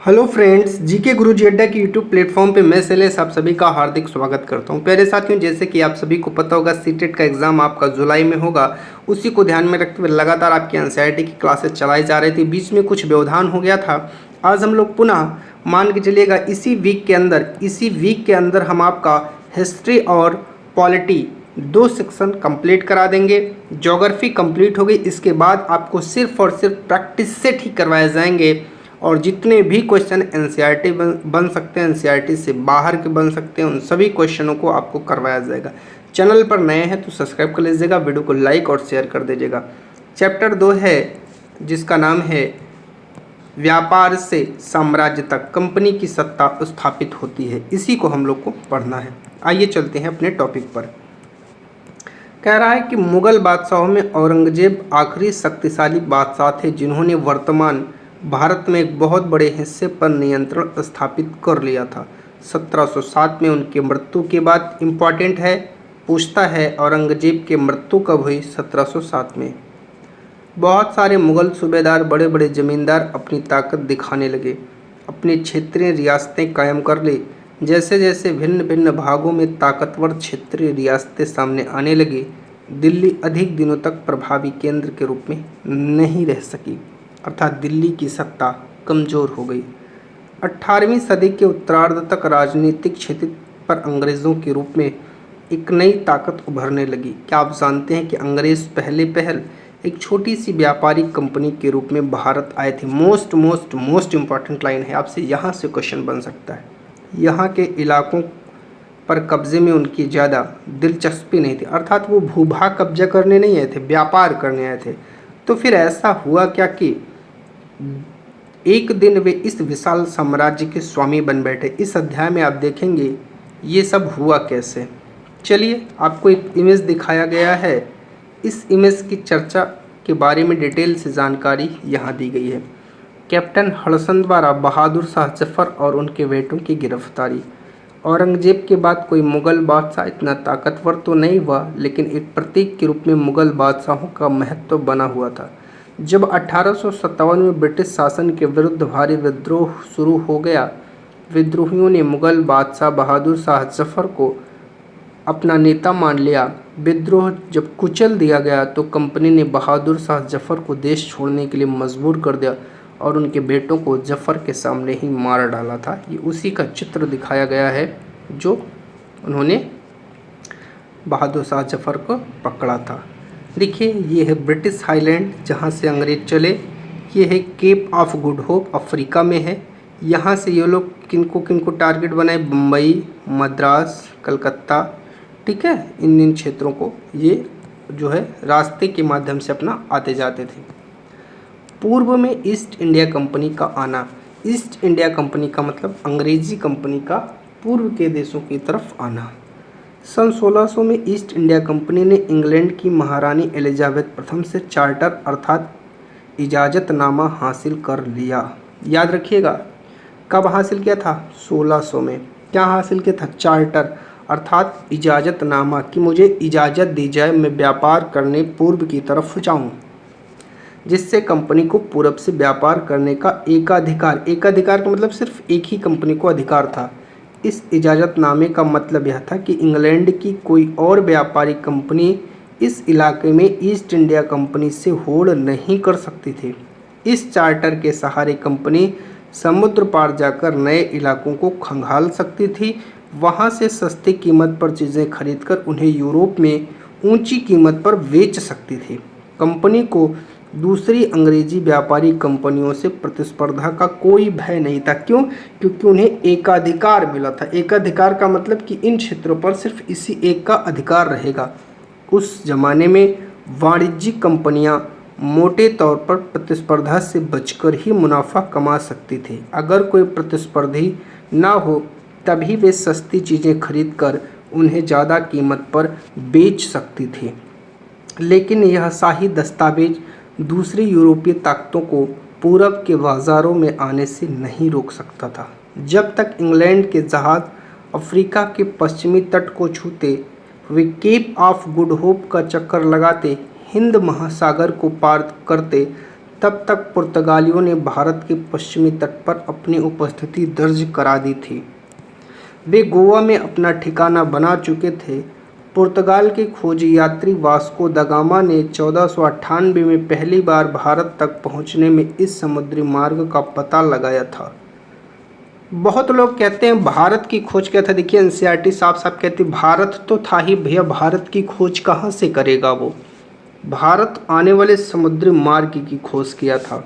Hello friends, GK गुरुजी अड्डा के YouTube platform पे मैं शैलेश आप सभी का हार्दिक स्वागत करता हूं। प्यारे साथियों, जैसे कि आप सभी को पता होगा सीटेट का एग्ज़ाम आपका जुलाई में होगा। उसी को ध्यान में रखते हुए लगातार आपकी एनसीईआरटी की क्लासेस चलाई जा रही थी। बीच में कुछ व्यवधान हो गया था। आज हम लोग पुनः मान के चलिएगा इसी वीक के अंदर हम आपका हिस्ट्री और पॉलिटी दो सेक्शन कंप्लीट करा देंगे। ज्योग्राफी कंप्लीट हो गई, इसके बाद आपको सिर्फ और सिर्फ प्रैक्टिस सेट ही करवाए जाएंगे और जितने भी क्वेश्चन एनसीईआरटी बन सकते हैं, एनसीईआरटी से बाहर के बन सकते हैं, उन सभी क्वेश्चनों को आपको करवाया जाएगा। चैनल पर नए हैं तो सब्सक्राइब कर लीजिएगा, वीडियो को लाइक और शेयर कर दीजिएगा। चैप्टर 2 है जिसका नाम है व्यापार से साम्राज्य तक कंपनी की सत्ता स्थापित होती है। इसी को हम लोग को पढ़ना है। आइए चलते हैं अपने टॉपिक पर। कह रहा है कि मुगल बादशाहों में औरंगजेब आखिरी शक्तिशाली बादशाह थे जिन्होंने वर्तमान भारत में एक बहुत बड़े हिस्से पर नियंत्रण स्थापित कर लिया था। 1707 में उनकी मृत्यु के बाद इम्पॉर्टेंट है, पूछता है औरंगजेब की मृत्यु कब हुई? 1707 में। बहुत सारे मुगल सूबेदार, बड़े बड़े जमींदार अपनी ताकत दिखाने लगे, अपनी क्षेत्रीय रियासतें कायम कर ली। जैसे जैसे भिन्न भिन्न भागों में ताकतवर क्षेत्रीय रियासतें सामने आने लगी, दिल्ली अधिक दिनों तक प्रभावी केंद्र के रूप में नहीं रह सकी, अर्थात दिल्ली की सत्ता कमज़ोर हो गई। 18वीं सदी के उत्तरार्ध तक राजनीतिक क्षेत्र पर अंग्रेज़ों के रूप में एक नई ताकत उभरने लगी। क्या आप जानते हैं कि अंग्रेज़ पहल एक छोटी सी व्यापारिक कंपनी के रूप में भारत आए थे? मोस्ट इम्पॉर्टेंट लाइन है, आपसे यहाँ से क्वेश्चन बन सकता है। यहाँ के इलाकों पर कब्जे में उनकी ज़्यादा दिलचस्पी नहीं थी, अर्थात वो भूभाग कब्जा करने नहीं आए थे, व्यापार करने आए थे। तो फिर ऐसा हुआ क्या कि एक दिन वे इस विशाल साम्राज्य के स्वामी बन बैठे। इस अध्याय में आप देखेंगे ये सब हुआ कैसे। चलिए, आपको एक इमेज दिखाया गया है। इस इमेज की चर्चा के बारे में डिटेल से जानकारी यहाँ दी गई है। कैप्टन हडसन द्वारा बहादुर शाह जफर और उनके बेटों की गिरफ्तारी। औरंगजेब के बाद कोई मुगल बादशाह इतना ताकतवर तो नहीं हुआ, लेकिन एक प्रतीक के रूप में मुगल बादशाहों का महत्व बना हुआ था। जब 1857 में ब्रिटिश शासन के विरुद्ध भारी विद्रोह शुरू हो गया, विद्रोहियों ने मुगल बादशाह बहादुर शाह जफर को अपना नेता मान लिया। विद्रोह जब कुचल दिया गया तो कंपनी ने बहादुर शाह जफर को देश छोड़ने के लिए मजबूर कर दिया और उनके बेटों को जफर के सामने ही मार डाला था। ये उसी का चित्र दिखाया गया है जो उन्होंने बहादुर शाह जफर को पकड़ा था। देखिए, ये है ब्रिटिश आइलैंड जहाँ से अंग्रेज चले। ये है Cape of Good Hope, Africa में है। यहाँ से ये लोग किनको किनको टारगेट बनाए? बम्बई, मद्रास, कलकत्ता, ठीक है, इन क्षेत्रों को ये जो है रास्ते के माध्यम से अपना आते जाते थे। पूर्व में ईस्ट इंडिया कंपनी का आना। ईस्ट इंडिया कंपनी का मतलब अंग्रेजी कंपनी का पूर्व के देशों की तरफ आना। सन 1600 में ईस्ट इंडिया कंपनी ने इंग्लैंड की महारानी एलिजाबेथ प्रथम से चार्टर अर्थात इजाज़तनामा हासिल कर लिया। याद रखिएगा, कब हासिल किया था? 1600 में। क्या हासिल किया था? चार्टर अर्थात इजाज़तनामा, कि मुझे इजाज़त दी जाए मैं व्यापार करने पूर्व की तरफ जाऊँ, जिससे कंपनी को पूरब से व्यापार करने का एकाधिकार का मतलब सिर्फ एक ही कंपनी को अधिकार था। इस इजाज़तनामे का मतलब यह था कि इंग्लैंड की कोई और व्यापारिक कंपनी इस इलाके में ईस्ट इंडिया कंपनी से होड़ नहीं कर सकती थी। इस चार्टर के सहारे कंपनी समुद्र पार जाकर नए इलाकों को खंगाल सकती थी, वहां से सस्ती कीमत पर चीज़ें खरीदकर उन्हें यूरोप में ऊंची कीमत पर बेच सकती थी। कंपनी को दूसरी अंग्रेजी व्यापारी कंपनियों से प्रतिस्पर्धा का कोई भय नहीं था। क्यों? क्योंकि उन्हें एकाधिकार मिला था। एकाधिकार का मतलब कि इन क्षेत्रों पर सिर्फ इसी एक का अधिकार रहेगा। उस जमाने में वाणिज्यिक कंपनियां मोटे तौर पर प्रतिस्पर्धा से बचकर ही मुनाफा कमा सकती थी। अगर कोई प्रतिस्पर्धी ना हो तभी वे सस्ती चीज़ें खरीदकर उन्हें ज़्यादा कीमत पर बेच सकती थी। लेकिन यह शाही दस्तावेज दूसरी यूरोपीय ताकतों को पूरब के बाज़ारों में आने से नहीं रोक सकता था। जब तक इंग्लैंड के जहाज़ अफ्रीका के पश्चिमी तट को छूते, वे केप ऑफ गुड होप का चक्कर लगाते, हिंद महासागर को पार करते, तब तक पुर्तगालियों ने भारत के पश्चिमी तट पर अपनी उपस्थिति दर्ज करा दी थी। वे गोवा में अपना ठिकाना बना चुके थे। पुर्तगाल के खोजी यात्री वास्को द गामा ने 1498 में पहली बार भारत तक पहुंचने में इस समुद्री मार्ग का पता लगाया था। बहुत लोग कहते हैं भारत की खोज क्या था। देखिए एनसीईआरटी साफ साफ कहती भारत तो था ही भैया, भारत की खोज कहाँ से करेगा वो। भारत आने वाले समुद्री मार्ग की खोज किया था।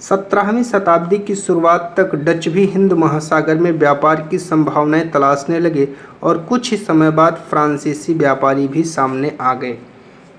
17वीं शताब्दी की शुरुआत तक डच भी हिंद महासागर में व्यापार की संभावनाएं तलाशने लगे और कुछ ही समय बाद फ्रांसीसी व्यापारी भी सामने आ गए।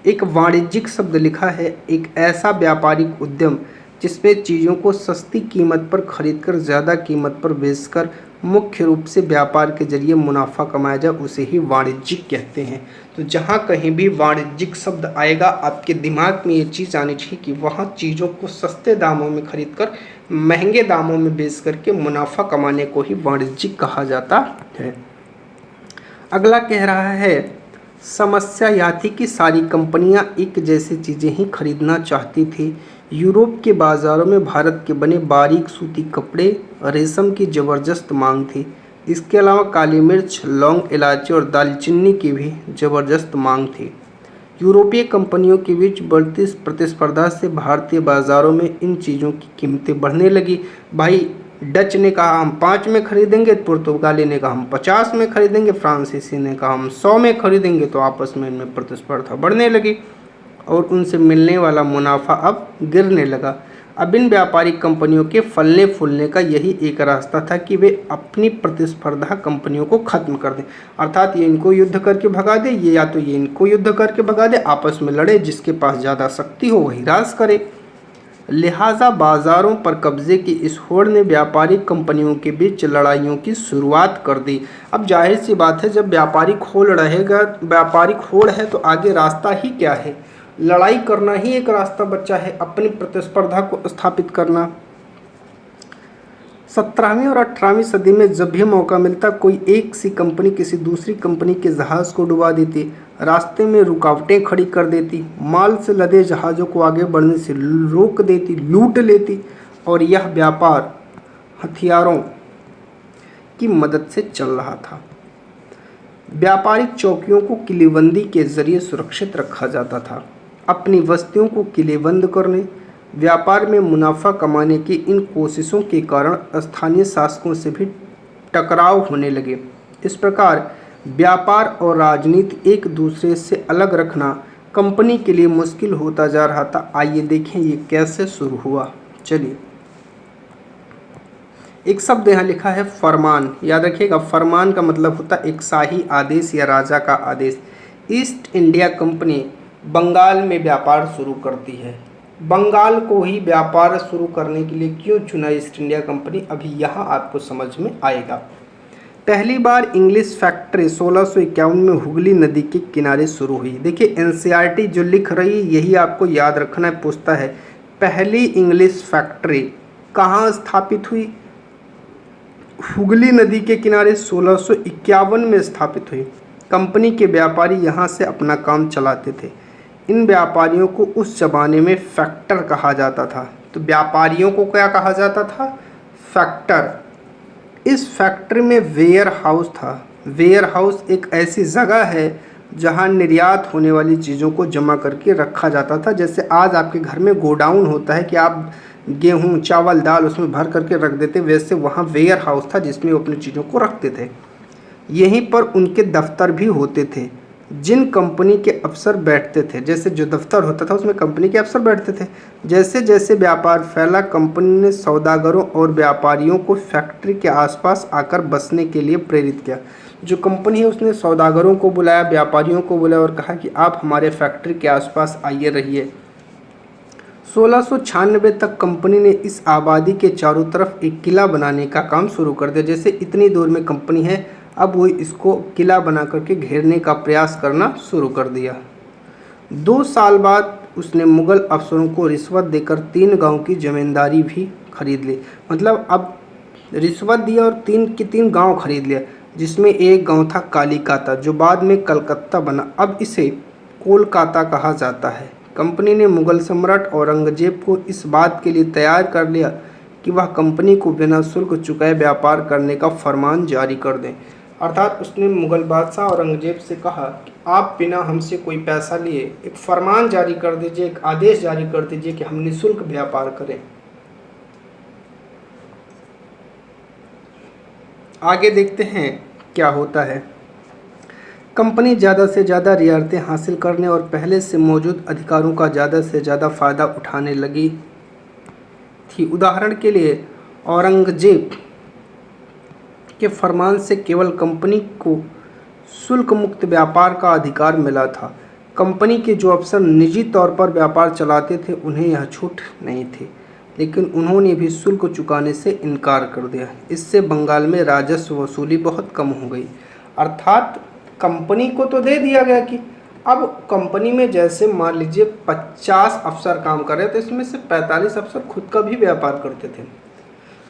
एक वाणिज्यिक शब्द लिखा है, एक ऐसा व्यापारिक उद्यम जिसमें चीज़ों को सस्ती कीमत पर खरीदकर ज़्यादा कीमत पर बेचकर मुख्य रूप से व्यापार के जरिए मुनाफा कमाया जाए, उसे ही वाणिज्यिक कहते हैं। तो जहाँ कहीं भी वाणिज्यिक शब्द आएगा आपके दिमाग में ये चीज़ आनी चाहिए कि वहाँ चीज़ों को सस्ते दामों में खरीदकर महंगे दामों में बेच करके मुनाफा कमाने को ही वाणिज्यिक कहा जाता है। अगला कह रहा है, समस्या यह थी कि सारी कंपनियां एक जैसी चीज़ें ही खरीदना चाहती थी। यूरोप के बाज़ारों में भारत के बने बारीक सूती कपड़े, रेशम की ज़बरदस्त मांग थी। इसके अलावा काली मिर्च, लौंग, इलायची और दालचीनी की भी ज़बरदस्त मांग थी। यूरोपीय कंपनियों के बीच बढ़ती प्रतिस्पर्धा से भारतीय बाज़ारों में इन चीज़ों की कीमतें बढ़ने लगी। भाई डच ने कहा हम 5 में खरीदेंगे, पुर्तगाली ने कहा हम 50 में खरीदेंगे, फ्रांसीसी ने कहा हम 100 में खरीदेंगे। तो आपस में इनमें प्रतिस्पर्धा बढ़ने लगी और उनसे मिलने वाला मुनाफा अब गिरने लगा। अब इन व्यापारिक कंपनियों के फलने फूलने का यही एक रास्ता था कि वे अपनी प्रतिस्पर्धा कंपनियों को ख़त्म कर दें। अर्थात ये इनको युद्ध करके भगा दे, ये या तो ये इनको युद्ध करके भगा दे, आपस में लड़े, जिसके पास ज़्यादा शक्ति हो वही राज करे। लिहाजा बाज़ारों पर कब्जे की इस होड़ ने व्यापारिक कंपनियों के बीच लड़ाइयों की शुरुआत कर दी। अब जाहिर सी बात है, जब व्यापारिक होड़ रहेगा, व्यापारिक होड़ है तो आगे रास्ता ही क्या है, लड़ाई करना ही एक रास्ता बचा है, अपनी प्रतिस्पर्धा को स्थापित करना। 17वीं और 18वीं सदी में जब भी मौका मिलता कोई एक सी कंपनी किसी दूसरी कंपनी के जहाज़ को डुबा देती, रास्ते में रुकावटें खड़ी कर देती, माल से लदे जहाज़ों को आगे बढ़ने से रोक देती, लूट लेती और यह व्यापार हथियारों की मदद से चल रहा था। व्यापारिक चौकियों को किलेबंदी के जरिए सुरक्षित रखा जाता था। अपनी बस्तियों को किलेबंद करने, व्यापार में मुनाफा कमाने की इन कोशिशों के कारण स्थानीय शासकों से भी टकराव होने लगे। इस प्रकार व्यापार और राजनीति एक दूसरे से अलग रखना कंपनी के लिए मुश्किल होता जा रहा था। आइए देखें ये कैसे शुरू हुआ। चलिए, एक शब्द यहाँ लिखा है फरमान। याद रखिएगा, फरमान का मतलब होता है एक शाही आदेश या राजा का आदेश। ईस्ट इंडिया कंपनी बंगाल में व्यापार शुरू करती है। बंगाल को ही व्यापार शुरू करने के लिए क्यों चुना ईस्ट इंडिया कंपनी, अभी यहाँ आपको समझ में आएगा। पहली बार इंग्लिश फैक्ट्री 1651 में हुगली नदी के किनारे शुरू हुई। देखिए एनसीईआरटी जो लिख रही है यही आपको याद रखना है, पूछता है पहली इंग्लिश फैक्ट्री कहाँ स्थापित हुई। हुगली नदी के किनारे 1651 में स्थापित हुई। कंपनी के व्यापारी यहाँ से अपना काम चलाते थे। इन व्यापारियों को उस ज़माने में फैक्टर कहा जाता था। तो व्यापारियों को क्या कहा जाता था, फैक्टर। इस फैक्ट्री में वेयर हाउस था। वेयर हाउस एक ऐसी जगह है जहाँ निर्यात होने वाली चीज़ों को जमा करके रखा जाता था। जैसे आज आपके घर में गोडाउन होता है कि आप गेहूँ, चावल, दाल उसमें भर करके रख देते, वैसे वहाँ वेयर हाउस था जिसमें वो अपनी चीज़ों को रखते थे। यहीं पर उनके दफ्तर भी होते थे जिन कंपनी के अफसर बैठते थे। जैसे जो दफ्तर होता था उसमें कंपनी के अफसर बैठते थे। जैसे जैसे व्यापार फैला, कंपनी ने सौदागरों और व्यापारियों को फैक्ट्री के आसपास आकर बसने के लिए प्रेरित किया। जो कंपनी है उसने सौदागरों को बुलाया, व्यापारियों को बुलाया और कहा कि आप हमारे फैक्ट्री के आसपास आइए, रहिए। 1696 तक कंपनी ने इस आबादी के चारों तरफ एक किला बनाने का काम शुरू कर दिया। जैसे इतनी दूर में कंपनी है, अब वो इसको किला बना करके घेरने का प्रयास करना शुरू कर दिया। 2 साल बाद उसने मुग़ल अफसरों को रिश्वत देकर 3 गांव की ज़मींदारी भी खरीद ली। मतलब अब रिश्वत दिया और 3 के 3 गांव खरीद लिया, जिसमें एक गांव था कालिकाता जो बाद में कलकत्ता बना। अब इसे कोलकाता कहा जाता है। कंपनी ने मुगल सम्राट औरंगजेब को इस बात के लिए तैयार कर लिया कि वह कंपनी को बिना शुल्क चुकाए व्यापार करने का फरमान जारी कर दें। अर्थात उसने मुगल बादशाह औरंगजेब से कहा कि आप बिना हमसे कोई पैसा लिए एक फरमान जारी कर दीजिए, एक आदेश जारी कर दीजिए कि हम निःशुल्क व्यापार करें। आगे देखते हैं क्या होता है। कंपनी ज़्यादा से ज़्यादा रियायतें हासिल करने और पहले से मौजूद अधिकारों का ज़्यादा से ज़्यादा फ़ायदा उठाने लगी थी। उदाहरण के लिए औरंगजेब के फरमान से केवल कंपनी को शुल्क मुक्त व्यापार का अधिकार मिला था। कंपनी के जो अफसर निजी तौर पर व्यापार चलाते थे उन्हें यह छूट नहीं थी, लेकिन उन्होंने भी शुल्क चुकाने से इनकार कर दिया। इससे बंगाल में राजस्व वसूली बहुत कम हो गई। अर्थात कंपनी को तो दे दिया गया कि अब कंपनी में जैसे मान लीजिए 50 अफसर काम कर रहे थे, इसमें से 45 अफसर खुद का भी व्यापार करते थे,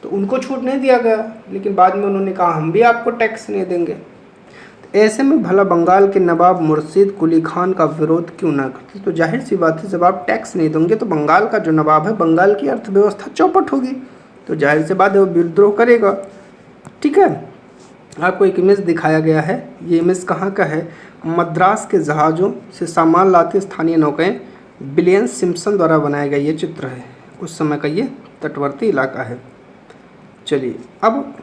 तो उनको छूट नहीं दिया गया। लेकिन बाद में उन्होंने कहा हम भी आपको टैक्स नहीं देंगे। तो ऐसे में भला बंगाल के नवाब मुर्शिद कुली खान का विरोध क्यों ना करते? तो जाहिर सी बात है, जब आप टैक्स नहीं देंगे तो बंगाल का जो नवाब है, बंगाल की अर्थव्यवस्था चौपट होगी, तो जाहिर सी बात है वो विद्रोह करेगा। ठीक है, आपको एक इमेज दिखाया गया है। ये इमेज कहाँ का है? मद्रास के जहाज़ों से सामान लाते स्थानीय नौकाएं विलियम सिम्पसन द्वारा बनाया गया ये चित्र है। उस समय का ये तटवर्ती इलाका है। चलिए, अब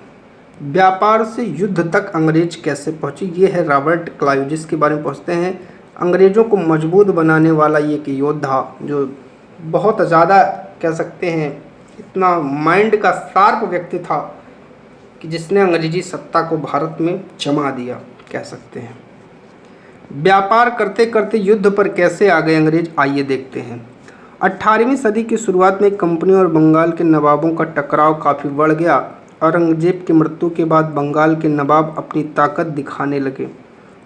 व्यापार से युद्ध तक अंग्रेज कैसे पहुँचे, ये है रॉबर्ट क्लाइव, जिसके बारे में पूछते हैं। अंग्रेज़ों को मजबूत बनाने वाला ये एक योद्धा जो बहुत ज़्यादा कह सकते हैं इतना माइंड का शार्प व्यक्ति था कि जिसने अंग्रेजी सत्ता को भारत में जमा दिया, कह सकते हैं। व्यापार करते करते युद्ध पर कैसे आ गए अंग्रेज, आइए देखते हैं। 18वीं सदी की शुरुआत में कंपनी और बंगाल के नवाबों का टकराव काफ़ी बढ़ गया। औरंगजेब की मृत्यु के बाद बंगाल के नवाब अपनी ताकत दिखाने लगे।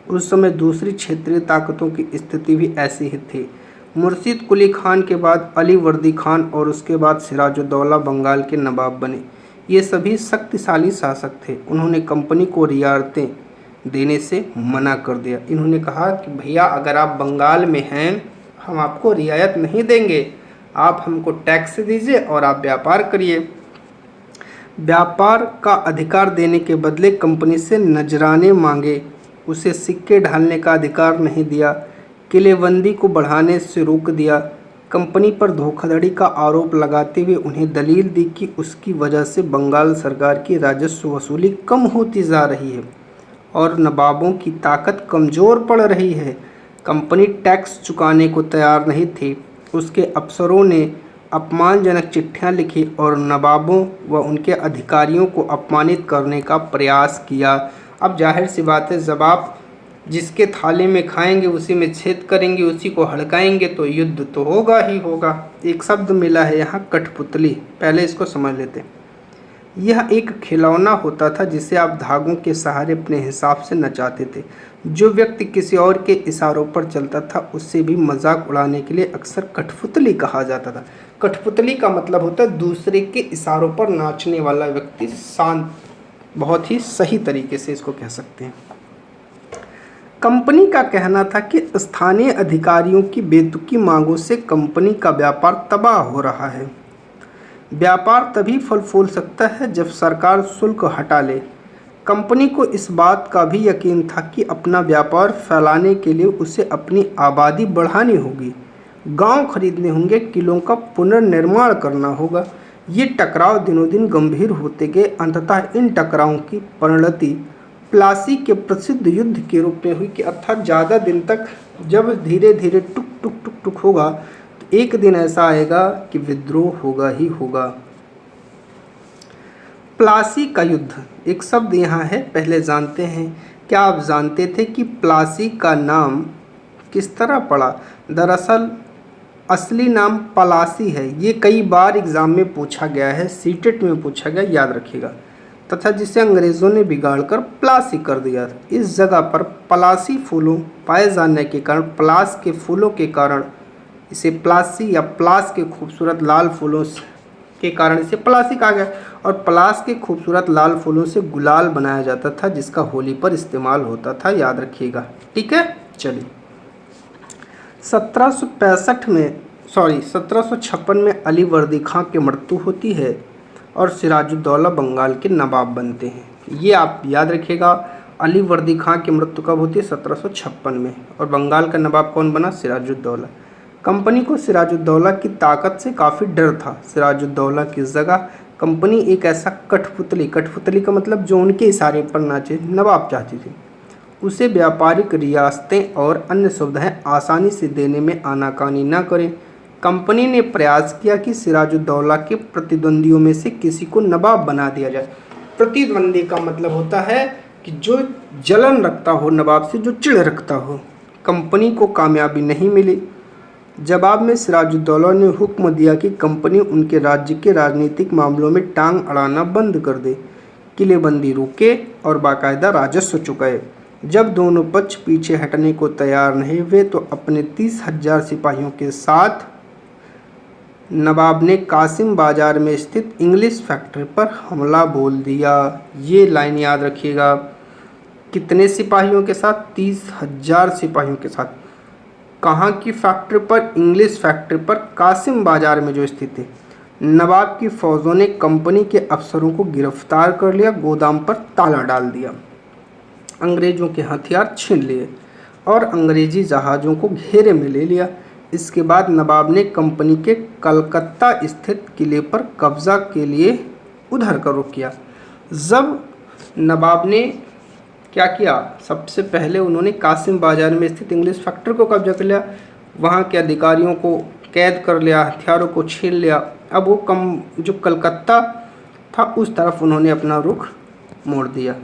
उस समय दूसरी क्षेत्रीय ताकतों की स्थिति भी ऐसी ही थी। मुर्शिद कुली खान के बाद अली वर्दी खान और उसके बाद सिराजुद्दौला बंगाल के नवाब बने। ये सभी शक्तिशाली शासक थे। उन्होंने कंपनी को रियायतें देने से मना कर दिया। इन्होंने कहा कि भैया अगर आप बंगाल में हैं हम आपको रियायत नहीं देंगे, आप हमको टैक्स दीजिए और आप व्यापार करिए। व्यापार का अधिकार देने के बदले कंपनी से नजराने मांगे, उसे सिक्के ढालने का अधिकार नहीं दिया, किलेबंदी को बढ़ाने से रोक दिया। कंपनी पर धोखाधड़ी का आरोप लगाते हुए उन्हें दलील दी कि उसकी वजह से बंगाल सरकार की राजस्व वसूली कम होती जा रही है और नवाबों की ताकत कमज़ोर पड़ रही है। कंपनी टैक्स चुकाने को तैयार नहीं थी। उसके अफसरों ने अपमानजनक चिट्ठियां लिखी और नवाबों व उनके अधिकारियों को अपमानित करने का प्रयास किया। अब जाहिर सी बात है, जब आप जिसके थाली में खाएंगे उसी में छेद करेंगे, उसी को हड़काएंगे, तो युद्ध तो होगा ही होगा। एक शब्द मिला है यहाँ, कठपुतली। पहले इसको समझ लेते हैं। यह एक खिलौना होता था जिसे आप धागों के सहारे अपने हिसाब से नचाते थे। जो व्यक्ति किसी और के इशारों पर चलता था उससे भी मजाक उड़ाने के लिए अक्सर कठपुतली कहा जाता था। कठपुतली का मतलब होता है दूसरे के इशारों पर नाचने वाला व्यक्ति। शांत, बहुत ही सही तरीके से इसको कह सकते हैं। कंपनी का कहना था कि स्थानीय अधिकारियों की बेतुकी मांगों से कंपनी का व्यापार तबाह हो रहा है। व्यापार तभी फल फूल सकता है जब सरकार शुल्क हटा ले। कंपनी को इस बात का भी यकीन था कि अपना व्यापार फैलाने के लिए उसे अपनी आबादी बढ़ानी होगी, गांव खरीदने होंगे, किलों का पुनर्निर्माण करना होगा। ये टकराव दिनों दिन गंभीर होते गए। अंततः इन टकरावों की परिणति प्लासी के प्रसिद्ध युद्ध के रूप में हुई कि अर्थात ज़्यादा दिन तक जब धीरे धीरे टुक टुक टुक टुक होगा तो एक दिन ऐसा आएगा कि विद्रोह होगा ही होगा। प्लासी का युद्ध, एक शब्द यहाँ है, पहले जानते हैं। क्या आप जानते थे कि प्लासी का नाम किस तरह पड़ा? दरअसल असली नाम पलासी है। ये कई बार एग्ज़ाम में पूछा गया है, सीटेट में पूछा गया, याद रखिएगा। तथा जिसे अंग्रेज़ों ने बिगाड़कर प्लासी कर दिया। इस जगह पर पलासी फूलों पाए जाने के कारण, पलास के फूलों के कारण इसे प्लासी या प्लास के खूबसूरत लाल फूलों के कारण इसे प्लासी कहा गया। और प्लास के खूबसूरत लाल फूलों से गुलाल बनाया जाता था जिसका होली पर इस्तेमाल होता था, याद रखिएगा। ठीक है, चलिए। 1756 में अली वर्दी खां की मृत्यु होती है और सिराजुद्दौला बंगाल के नवाब बनते हैं। ये आप याद रखिएगा, अली वर्दी खां की मृत्यु कब होती है? 1756 में। और बंगाल का नवाब कौन बना? सिराजुद्दौला। कंपनी को सिराजुद्दौला की ताकत से काफ़ी डर था। सिराजुद्दौला की जगह कंपनी एक ऐसा कठपुतली का मतलब जो उनके इशारे पर नाचे, नवाब चाहती थी, उसे व्यापारिक रियासतें और अन्य सुविधाएं आसानी से देने में आनाकानी न करें। कंपनी ने प्रयास किया कि सिराजुद्दौला के प्रतिद्वंदियों में से किसी को नवाब बना दिया जाए। प्रतिद्वंदी का मतलब होता है कि जो जलन रखता हो नवाब से, जो चिढ़ रखता हो। कंपनी को कामयाबी नहीं मिली। जवाब में सिराजुद्दौला ने हुक्म दिया कि कंपनी उनके राज्य के राजनीतिक मामलों में टांग अड़ाना बंद कर दे, किलेबंदी रोके और बाकायदा राजस्व चुकाए। जब दोनों पक्ष पीछे हटने को तैयार नहीं हुए तो अपने 30,000 सिपाहियों के साथ नवाब ने कासिम बाजार में स्थित इंग्लिश फैक्ट्री पर हमला बोल दिया। ये लाइन याद रखिएगा। कितने सिपाहियों के साथ? 30,000 सिपाहियों के साथ। कहाँ की फैक्ट्री पर? इंग्लिश फैक्ट्री पर, कासिम बाजार में जो स्थित है। नवाब की फौजों ने कंपनी के अफसरों को गिरफ्तार कर लिया, गोदाम पर ताला डाल दिया, अंग्रेजों के हथियार छीन लिए और अंग्रेजी जहाज़ों को घेरे में ले लिया। इसके बाद नवाब ने कंपनी के कलकत्ता स्थित किले पर कब्जा के लिए उधर का रुख किया। जब नवाब ने क्या किया? सबसे पहले उन्होंने कासिम बाजार में स्थित इंग्लिश फैक्ट्री को कब्जा कर लिया, वहाँ के अधिकारियों को कैद कर लिया, हथियारों को छीन लिया। अब वो जो कलकत्ता था उस तरफ उन्होंने अपना रुख मोड़ दिया।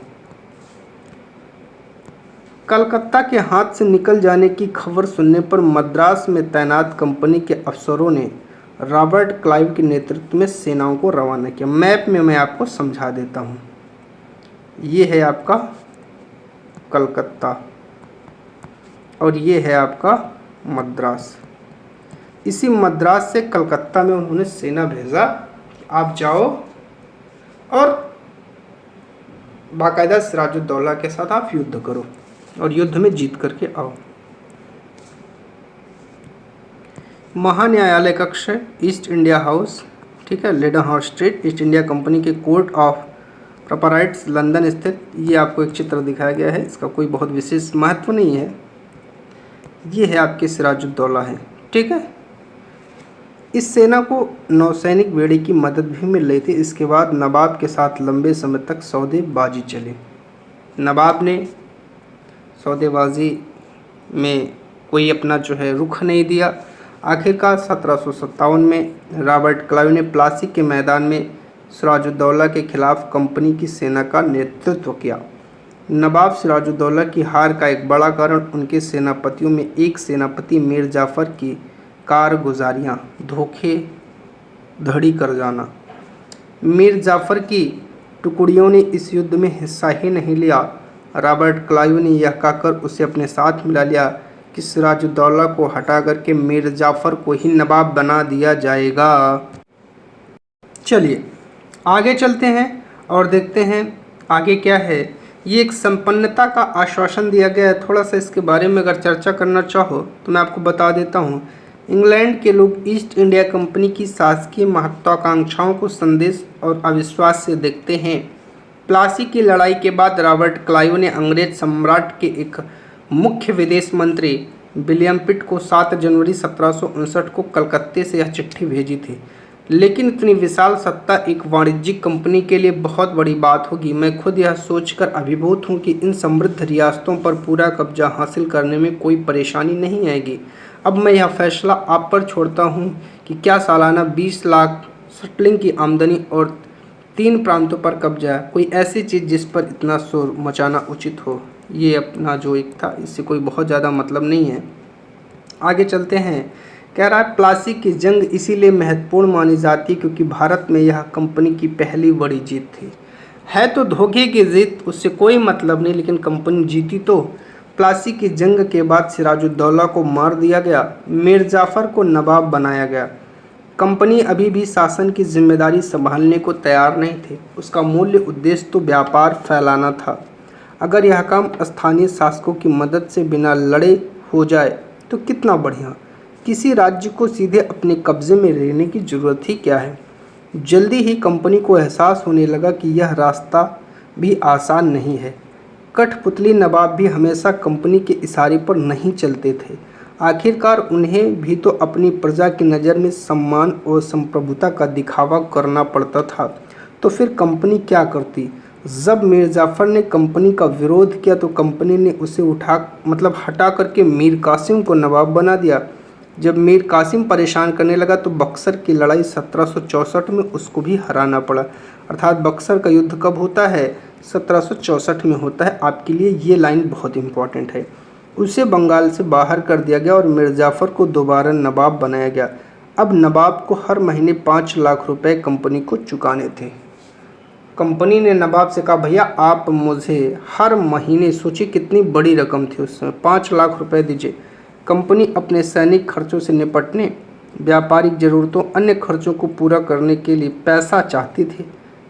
कलकत्ता के हाथ से निकल जाने की खबर सुनने पर मद्रास में तैनात कंपनी के अफसरों ने रॉबर्ट क्लाइव के नेतृत्व में सेनाओं को रवाना किया। मैप में मैं आपको समझा देता हूँ। ये है आपका कलकत्ता और ये है आपका मद्रास। इसी मद्रास से कलकत्ता में उन्होंने सेना भेजा, आप जाओ और बाकायदा सिराजुद्दौला के साथ आप युद्ध करो और युद्ध में जीत करके आओ। महान्यायालय कक्ष है ईस्ट इंडिया हाउस, ठीक है, लेडनहॉर्स्ट स्ट्रीट, ईस्ट इंडिया कंपनी के कोर्ट ऑफ प्रॉपर्टीज लंदन स्थित। ये आपको एक चित्र दिखाया गया है, इसका कोई बहुत विशेष महत्व नहीं है। ये है आपके सिराजुद्दौला है, ठीक है। इस सेना को नौसैनिक बेड़े की मदद भी मिल रही थी। इसके बाद नवाब के साथ लंबे समय तक सौदेबाजी चली। नवाब ने सौदेबाजी में कोई अपना जो है रुख नहीं दिया। आखिरकार 1757 में रॉबर्ट क्लाइव ने प्लासी के मैदान में सिराजुद्दौला के खिलाफ कंपनी की सेना का नेतृत्व किया। नवाब सिराजुद्दौला की हार का एक बड़ा कारण उनके सेनापतियों में एक सेनापति मीर जाफ़र की कारगुजारियाँ धोखेधड़ी कर जाना। मीर जाफ़र की टुकड़ियों ने इस युद्ध में हिस्सा ही नहीं लिया। रॉबर्ट क्लाइव ने यह कहकर उसे अपने साथ मिला लिया कि सिराजुद्दौला को हटा करके मीर जाफ़र को ही नवाब बना दिया जाएगा। चलिए आगे चलते हैं और देखते हैं आगे क्या है। ये एक संपन्नता का आश्वासन दिया गया है। थोड़ा सा इसके बारे में अगर चर्चा करना चाहो तो मैं आपको बता देता हूँ। इंग्लैंड के लोग ईस्ट इंडिया कंपनी की शासकीय महत्वाकांक्षाओं को संदेश और अविश्वास से देखते हैं। प्लासी की लड़ाई के बाद रॉबर्ट क्लाइव ने अंग्रेज सम्राट के एक मुख्य विदेश मंत्री विलियम पिट को 7 जनवरी 1759 को कलकत्ते से यह चिट्ठी भेजी थी। लेकिन इतनी विशाल सत्ता एक वाणिज्यिक कंपनी के लिए बहुत बड़ी बात होगी। मैं खुद यह सोचकर अभिभूत हूँ कि इन समृद्ध रियासतों पर पूरा कब्जा हासिल करने में कोई परेशानी नहीं आएगी। अब मैं यह फैसला आप पर छोड़ता हूँ कि क्या सालाना 20 लाख स्टर्लिंग की आमदनी और 3 प्रांतों पर कब्जा है, कोई ऐसी चीज़ जिस पर इतना शोर मचाना उचित हो। ये अपना जो एक था, इससे कोई बहुत ज़्यादा मतलब नहीं है। आगे चलते हैं। कह रहा है प्लासी की जंग इसीलिए महत्वपूर्ण मानी जाती क्योंकि भारत में यह कंपनी की पहली बड़ी जीत थी। है तो धोखे की जीत, उससे कोई मतलब नहीं, लेकिन कंपनी जीती तो। प्लासी की जंग के बाद सिराजुद्दौला को मार दिया गया, मीर जाफ़र को नवाब बनाया गया। कंपनी अभी भी शासन की जिम्मेदारी संभालने को तैयार नहीं थी। उसका मूल्य उद्देश्य तो व्यापार फैलाना था। अगर यह काम स्थानीय शासकों की मदद से बिना लड़े हो जाए तो कितना बढ़िया। किसी राज्य को सीधे अपने कब्जे में लेने की ज़रूरत ही क्या है। जल्दी ही कंपनी को एहसास होने लगा कि यह रास्ता भी आसान नहीं है। कठपुतली नवाब भी हमेशा कंपनी के इशारे पर नहीं चलते थे। आखिरकार उन्हें भी तो अपनी प्रजा की नज़र में सम्मान और संप्रभुता का दिखावा करना पड़ता था। तो फिर कंपनी क्या करती। जब मीर जाफ़र ने कंपनी का विरोध किया तो कंपनी ने उसे हटा करके मीर कासिम को नवाब बना दिया। जब मीर कासिम परेशान करने लगा तो बक्सर की लड़ाई 1764 में उसको भी हराना पड़ा। अर्थात बक्सर का युद्ध कब होता है, 1764 में होता है। आपके लिए ये लाइन बहुत इंपॉर्टेंट है। उसे बंगाल से बाहर कर दिया गया और मीर जाफ़र को दोबारा नवाब बनाया गया। अब नवाब को हर महीने 5 लाख रुपए कंपनी को चुकाने थे। कंपनी ने नवाब से कहा, भैया आप मुझे हर महीने, सोचिए कितनी बड़ी रकम थी उस समय, 5 लाख रुपए दीजिए। कंपनी अपने सैनिक खर्चों से निपटने, व्यापारिक ज़रूरतों, अन्य खर्चों को पूरा करने के लिए पैसा चाहती थी।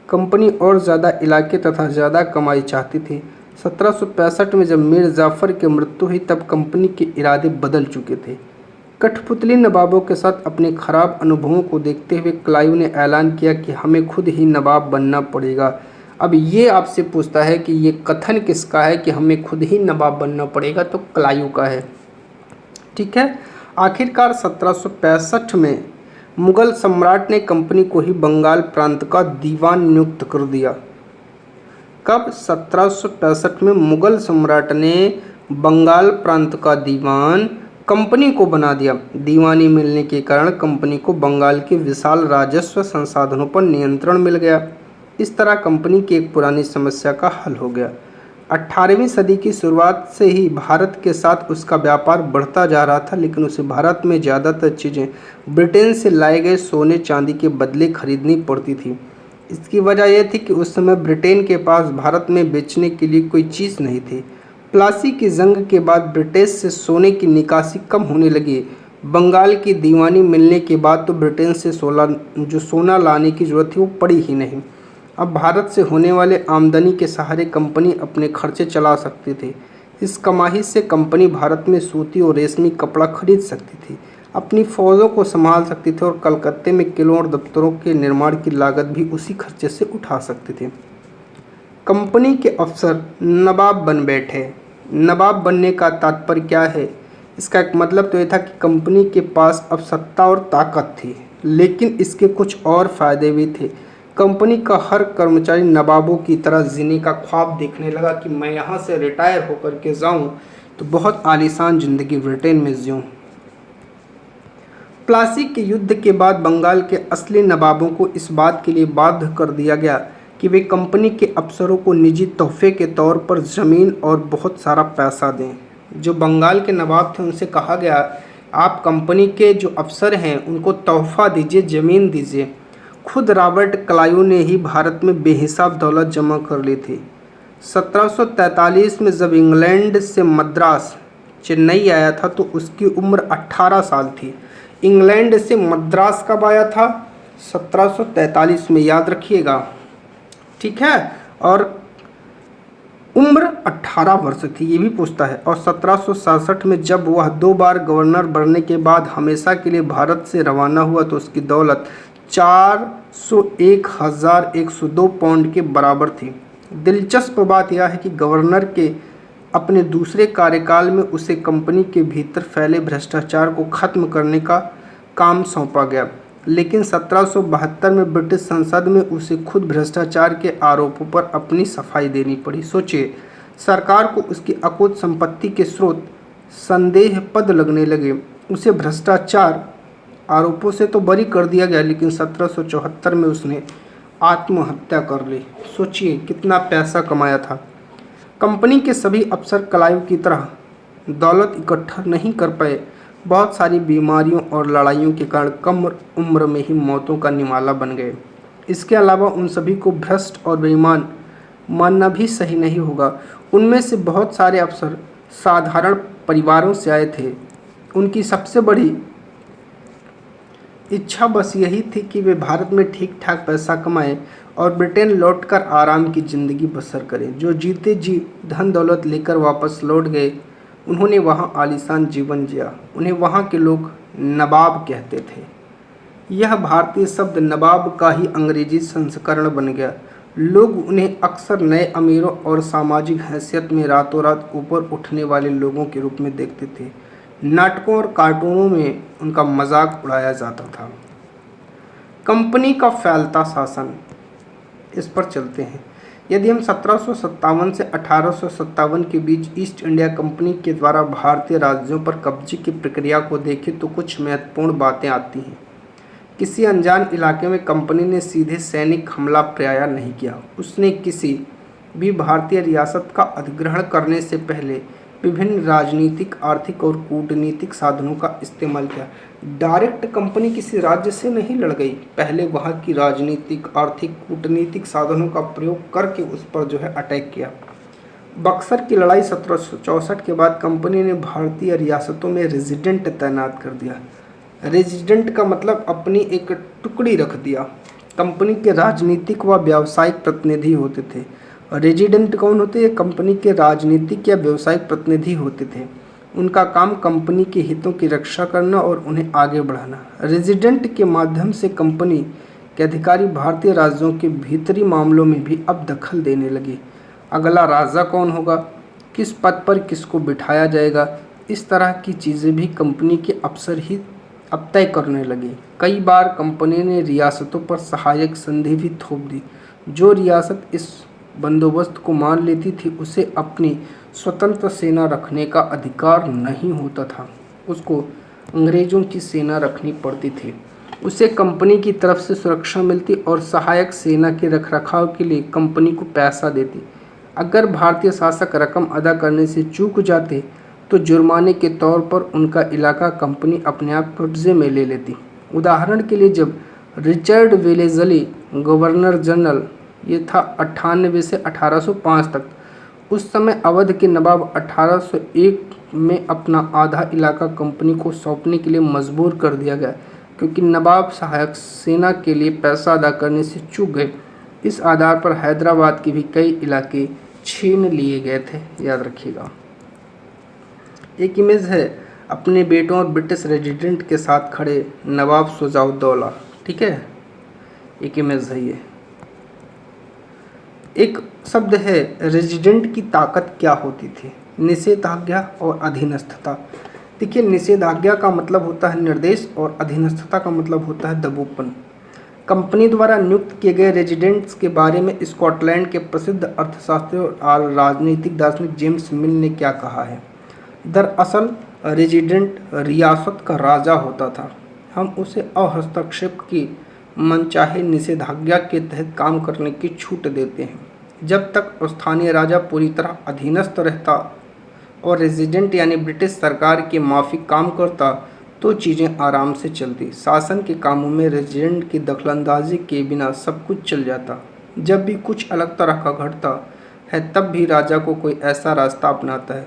कंपनी और ज़्यादा इलाके तथा ज़्यादा कमाई चाहती थी। 1765 में जब मीर जाफ़र की मृत्यु हुई तब कंपनी के इरादे बदल चुके थे। कठपुतली नवाबों के साथ अपने खराब अनुभवों को देखते हुए क्लाइव ने ऐलान किया कि हमें खुद ही नवाब बनना पड़ेगा। अब ये आपसे पूछता है कि ये कथन किसका है कि हमें खुद ही नवाब बनना पड़ेगा, तो क्लाइव का है। ठीक है। आखिरकार 1765 में मुगल सम्राट ने कंपनी को ही बंगाल प्रांत का दीवान नियुक्त कर दिया। कब? 1765 में मुगल सम्राट ने बंगाल प्रांत का दीवान कंपनी को बना दिया। दीवानी मिलने के कारण कंपनी को बंगाल के विशाल राजस्व संसाधनों पर नियंत्रण मिल गया। इस तरह कंपनी की एक पुरानी समस्या का हल हो गया। 18वीं सदी की शुरुआत से ही भारत के साथ उसका व्यापार बढ़ता जा रहा था, लेकिन उसे भारत में ज़्यादातर चीज़ें ब्रिटेन से लाए गए सोने चांदी के बदले खरीदनी पड़ती थी। इसकी वजह यह थी कि उस समय ब्रिटेन के पास भारत में बेचने के लिए कोई चीज़ नहीं थी। प्लासी की जंग के बाद ब्रिटेन से सोने की निकासी कम होने लगी। बंगाल की दीवानी मिलने के बाद तो ब्रिटेन से सोना लाने की जरूरत थी वो पड़ी ही नहीं। अब भारत से होने वाले आमदनी के सहारे कंपनी अपने खर्चे चला सकती थी। इस कमाई से कंपनी भारत में सूती और रेशमी कपड़ा खरीद सकती थी, अपनी फौजों को संभाल सकती थी और कलकत्ते में किलों और दफ्तरों के निर्माण की लागत भी उसी खर्चे से उठा सकती थी। कंपनी के अफसर नवाब बन बैठे। नवाब बनने का तात्पर्य क्या है? इसका एक मतलब तो यह था कि कंपनी के पास अब सत्ता और ताकत थी, लेकिन इसके कुछ और फायदे भी थे। कंपनी का हर कर्मचारी नवाबों की तरह जीने का ख्वाब देखने लगा कि मैं यहाँ से रिटायर होकर के जाऊँ तो बहुत आलीशान ज़िंदगी ब्रिटेन में जीऊँ। प्लासी के युद्ध के बाद बंगाल के असली नवाबों को इस बात के लिए बाध्य कर दिया गया कि वे कंपनी के अफसरों को निजी तोहफे के तौर पर ज़मीन और बहुत सारा पैसा दें। जो बंगाल के नवाब थे उनसे कहा गया, आप कंपनी के जो अफसर हैं उनको तोहफा दीजिए, ज़मीन दीजिए। खुद रॉबर्ट क्लाइव ने ही भारत में बेहिसाब दौलत जमा कर ली थी। 1743 में जब इंग्लैंड से मद्रास चेन्नई आया था तो उसकी उम्र 18 साल थी। इंग्लैंड से मद्रास कब आया था? 1743 में, याद रखिएगा। ठीक है। और उम्र 18 वर्ष थी, ये भी पूछता है। और 1767 में जब वह 2 बार गवर्नर बनने के बाद हमेशा के लिए भारत से रवाना हुआ तो उसकी दौलत 401,102 पाउंड के बराबर थी। दिलचस्प बात यह है कि गवर्नर के अपने दूसरे कार्यकाल में उसे कंपनी के भीतर फैले भ्रष्टाचार को खत्म करने का काम सौंपा गया, लेकिन 1772 में ब्रिटिश संसद में उसे खुद भ्रष्टाचार के आरोपों पर अपनी सफाई देनी पड़ी। सोचिए, सरकार को उसकी अकूत संपत्ति के स्रोत संदेहपद लगने लगे। उसे भ्रष्टाचार आरोपों से तो बरी कर दिया गया, लेकिन 1774 में उसने आत्महत्या कर ली। सोचिए कितना पैसा कमाया था। कंपनी के सभी अफसर क्लाइव की तरह दौलत इकट्ठा नहीं कर पाए। बहुत सारी बीमारियों और लड़ाइयों के कारण कम उम्र में ही मौतों का निमाला बन गए। इसके अलावा उन सभी को भ्रष्ट और बेईमान मानना भी सही नहीं होगा। उनमें से बहुत सारे अफसर साधारण परिवारों से आए थे। उनकी सबसे बड़ी इच्छा बस यही थी कि वे भारत में ठीक ठाक पैसा कमाएं और ब्रिटेन लौटकर आराम की ज़िंदगी बसर करें। जो जीते जी धन दौलत लेकर वापस लौट गए उन्होंने वहाँ आलीशान जीवन जिया। उन्हें वहाँ के लोग नवाब कहते थे। यह भारतीय शब्द नवाब का ही अंग्रेजी संस्करण बन गया। लोग उन्हें अक्सर नए अमीरों और सामाजिक हैसियत में रातों रात ऊपर उठने वाले लोगों के रूप में देखते थे। नाटकों और कार्टूनों में उनका मजाक उड़ाया जाता था। कंपनी का फैलता शासन, इस पर चलते हैं। यदि हम 1757 से 1857 के बीच ईस्ट इंडिया कंपनी के द्वारा भारतीय राज्यों पर कब्जे की प्रक्रिया को देखें तो कुछ महत्वपूर्ण बातें आती हैं। किसी अनजान इलाके में कंपनी ने सीधे सैनिक हमला प्राय नहीं किया। उसने किसी भी भारतीय रियासत का अधिग्रहण करने से पहले विभिन्न राजनीतिक, आर्थिक और कूटनीतिक साधनों का इस्तेमाल किया। डायरेक्ट कंपनी किसी राज्य से नहीं लड़ गई, पहले वहाँ की राजनीतिक, आर्थिक, कूटनीतिक साधनों का प्रयोग करके उस पर अटैक किया। बक्सर की लड़ाई 1764 के बाद कंपनी ने भारतीय रियासतों में रेजिडेंट तैनात कर दिया। रेजिडेंट का मतलब अपनी एक टुकड़ी रख दिया। कंपनी के राजनीतिक व व्यावसायिक प्रतिनिधि होते थे। रेजिडेंट कौन होते हैं? कंपनी के राजनीतिक या व्यावसायिक प्रतिनिधि होते थे। उनका काम कंपनी के हितों की रक्षा करना और उन्हें आगे बढ़ाना। रेजिडेंट के माध्यम से कंपनी के अधिकारी भारतीय राज्यों के भीतरी मामलों में भी अब दखल देने लगे। अगला राजा कौन होगा, किस पद पर किसको बिठाया जाएगा, इस तरह की चीज़ें भी कंपनी के अफसर ही अब तय करने लगे। कई बार कंपनी ने रियासतों पर सहायक संधि भी थोप दी। जो रियासत इस बंदोबस्त को मान लेती थी उसे अपनी स्वतंत्र सेना रखने का अधिकार नहीं होता था। उसको अंग्रेज़ों की सेना रखनी पड़ती थी। उसे कंपनी की तरफ से सुरक्षा मिलती और सहायक सेना के रखरखाव के लिए कंपनी को पैसा देती। अगर भारतीय शासक रकम अदा करने से चूक जाते तो जुर्माने के तौर पर उनका इलाका कंपनी अपने आप कब्जे में ले लेती। उदाहरण के लिए जब रिचर्ड वेलेज़ली गवर्नर जनरल, ये था 98 से 1805 तक, उस समय अवध के नवाब 1801 में अपना आधा इलाका कंपनी को सौंपने के लिए मजबूर कर दिया गया, क्योंकि नवाब सहायक सेना के लिए पैसा अदा करने से चूक गए। इस आधार पर हैदराबाद के भी कई इलाके छीन लिए गए थे, याद रखिएगा। एक इमेज है अपने बेटों और ब्रिटिश रेजिडेंट के साथ खड़े नवाब शुजाउद्दौला, ठीक है, एक इमेज है ये। एक शब्द है रेजिडेंट की ताकत क्या होती थी? निषेधाज्ञा और अधीनस्थता। देखिए, निषेधाज्ञा का मतलब होता है निर्देश और अधीनस्थता का मतलब होता है दबोपन। कंपनी द्वारा नियुक्त किए गए रेजिडेंट्स के बारे में स्कॉटलैंड के प्रसिद्ध अर्थशास्त्री और राजनीतिक दार्शनिक जेम्स मिल ने क्या कहा है? दरअसल रेजिडेंट रियासत का राजा होता था। हम उसे अहस्तक्षेप की मनचाहे निषेधाज्ञा के तहत काम करने की छूट देते हैं। जब तक स्थानीय राजा पूरी तरह अधीनस्थ रहता और रेजिडेंट यानी ब्रिटिश सरकार के माफिक काम करता तो चीज़ें आराम से चलती। शासन के कामों में रेजिडेंट की दखलंदाजी के बिना सब कुछ चल जाता। जब भी कुछ अलग तरह का घटता है तब भी राजा को कोई ऐसा रास्ता अपनाता है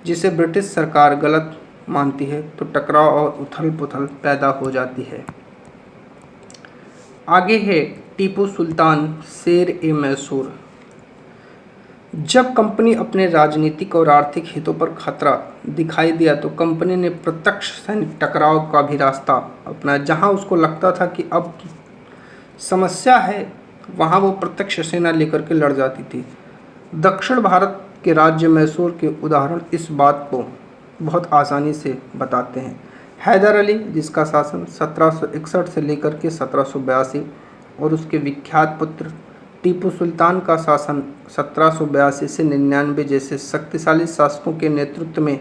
जिसे ब्रिटिश सरकार गलत मानती है, तो टकराव और उथल पुथल पैदा हो जाती है। आगे है टीपू सुल्तान शेर ए मैसूर। जब कंपनी अपने राजनीतिक और आर्थिक हितों पर खतरा दिखाई दिया तो कंपनी ने प्रत्यक्ष सैनिक टकराव का भी रास्ता अपनाया। जहां उसको लगता था कि अब समस्या है, वहां वो प्रत्यक्ष सेना लेकर के लड़ जाती थी। दक्षिण भारत के राज्य मैसूर के उदाहरण इस बात को बहुत आसानी से बताते हैं। हैदर अली, जिसका शासन 1761 से लेकर के 1782, और उसके विख्यात पुत्र टीपू सुल्तान का शासन 1782 से 99 जैसे शक्तिशाली शासकों के नेतृत्व में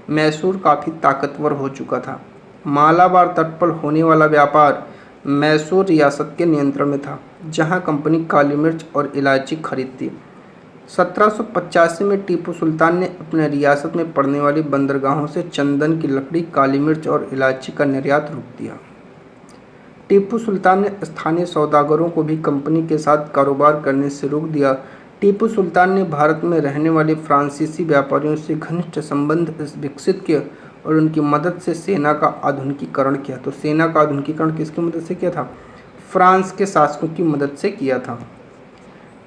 मैसूर काफ़ी ताकतवर हो चुका था। मालाबार तट पर होने वाला व्यापार मैसूर रियासत के नियंत्रण में था, जहां कंपनी काली मिर्च और इलायची खरीदती। 1785 में टीपू सुल्तान ने अपने रियासत में पड़ने वाली बंदरगाहों से चंदन की लकड़ी, काली मिर्च और इलायची का निर्यात रोक दिया। टीपू सुल्तान ने स्थानीय सौदागरों को भी कंपनी के साथ कारोबार करने से रोक दिया। टीपू सुल्तान ने भारत में रहने वाले फ्रांसीसी व्यापारियों से घनिष्ठ संबंध विकसित किए और उनकी मदद से सेना का आधुनिकीकरण किया। तो सेना का आधुनिकीकरण किसकी मदद से किया था? फ्रांस के शासकों की मदद से किया था।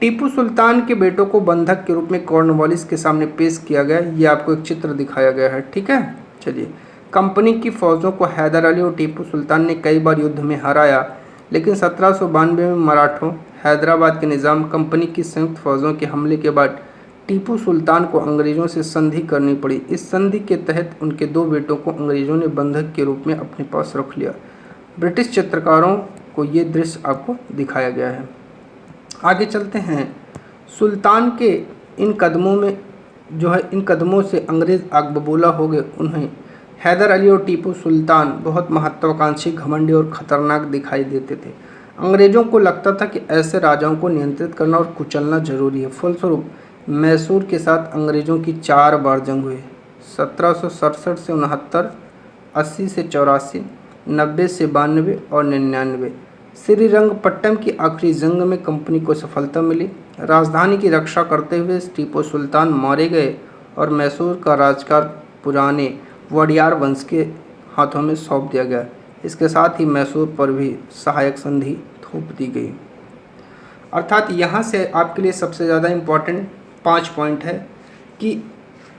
टीपू सुल्तान के बेटों को बंधक के रूप में कॉर्नवालिस के सामने पेश किया गया। ये आपको एक चित्र दिखाया गया है, ठीक है। चलिए, कंपनी की फौजों को हैदर अली और टीपू सुल्तान ने कई बार युद्ध में हराया, लेकिन 1792 में मराठों, हैदराबाद के निज़ाम कंपनी की संयुक्त फौजों के हमले के बाद टीपू सुल्तान को अंग्रेज़ों से संधि करनी पड़ी। इस संधि के तहत उनके 2 बेटों को अंग्रेज़ों ने बंधक के रूप में अपने पास रख लिया। ब्रिटिश चित्रकारों को ये दृश्य आपको दिखाया गया है। आगे चलते हैं। सुल्तान के इन कदमों में इन कदमों से अंग्रेज़ आग बबूला हो गए। उन्हें हैदर अली और टीपू सुल्तान बहुत महत्वाकांक्षी, घमंडी और ख़तरनाक दिखाई देते थे। अंग्रेज़ों को लगता था कि ऐसे राजाओं को नियंत्रित करना और कुचलना जरूरी है। फलस्वरूप मैसूर के साथ अंग्रेज़ों की 4 बार जंग हुई। 1767 से 69, 80 से 84, 90 से 92 और 99। श्रीरंगपट्टम की आखिरी जंग में कंपनी को सफलता मिली। राजधानी की रक्षा करते हुए टीपू सुल्तान मारे गए और मैसूर का राजकार पुराने वडियार वंश के हाथों में सौंप दिया गया। इसके साथ ही मैसूर पर भी सहायक संधि थोप दी गई। अर्थात यहाँ से आपके लिए सबसे ज़्यादा इम्पॉर्टेंट 5 पॉइंट है कि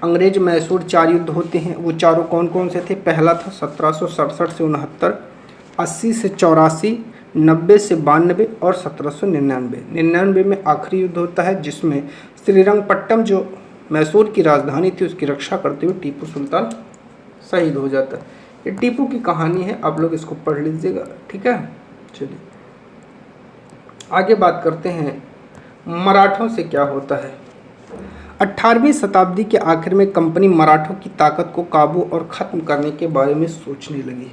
अंग्रेज मैसूर 4 युद्ध होते हैं। वो चारों कौन कौन से थे? पहला था 1767 से 69, 80 से 84, 90 से 92 और 1799। 99 में आखिरी युद्ध होता है, जिसमें श्रीरंगपट्टम जो मैसूर की राजधानी थी उसकी रक्षा करते हुए टीपू सुल्तान शहीद हो जाता है। ये टीपू की कहानी है, आप लोग इसको पढ़ लीजिएगा, ठीक है। चलिए आगे बात करते हैं मराठों से क्या होता है। 18वीं शताब्दी के आखिर में कंपनी मराठों की ताकत को काबू और ख़त्म करने के बारे में सोचने लगी।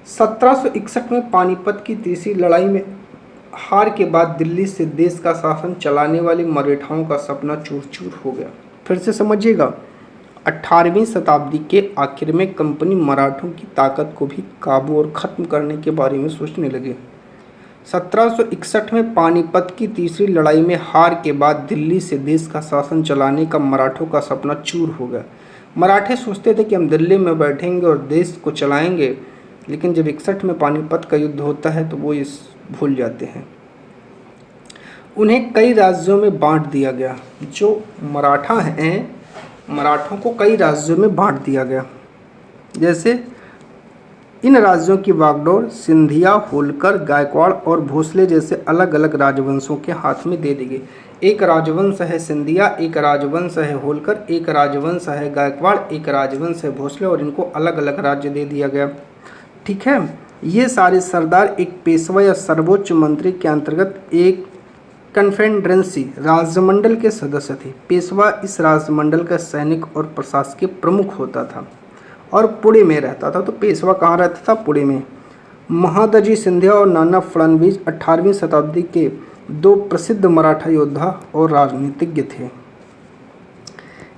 1761 में पानीपत की तीसरी लड़ाई में हार के बाद दिल्ली से देश का शासन चलाने वाले मराठाओं का सपना चूर चूर हो गया। फिर से समझिएगा, 18वीं शताब्दी के आखिर में कंपनी मराठों की ताकत को भी काबू और ख़त्म करने के बारे में सोचने लगे। 1761 में पानीपत की तीसरी लड़ाई में हार के बाद दिल्ली से देश का शासन चलाने का मराठों का सपना चूर हो गया। मराठे सोचते थे कि हम दिल्ली में बैठेंगे और देश को चलाएंगे, लेकिन जब 61 में पानीपत का युद्ध होता है तो वो इस भूल जाते हैं। उन्हें कई राज्यों में बांट दिया गया। जो मराठा हैं, मराठों को कई राज्यों में बांट दिया गया। जैसे इन राज्यों की बागडोर सिंधिया, होलकर, गायकवाड़ और भोसले जैसे अलग अलग राजवंशों के हाथ में दे दी गई। एक राजवंश है सिंधिया, एक राजवंश है होलकर, एक राजवंश है गायकवाड़, एक राजवंश है भोसले, और इनको अलग अलग राज्य दे दिया गया, ठीक है। ये सारे सरदार एक पेशवा या सर्वोच्च मंत्री के अंतर्गत एक कन्फेडरेंसी राजमंडल के सदस्य थे। पेशवा इस राजमंडल का सैनिक और प्रशासकीय प्रमुख होता था और पुणे में रहता था। तो पेशवा कहाँ रहता था? पुणे में। महादजी सिंधिया और नाना फडणवीस 18वीं शताब्दी के 2 प्रसिद्ध मराठा योद्धा और राजनीतिज्ञ थे।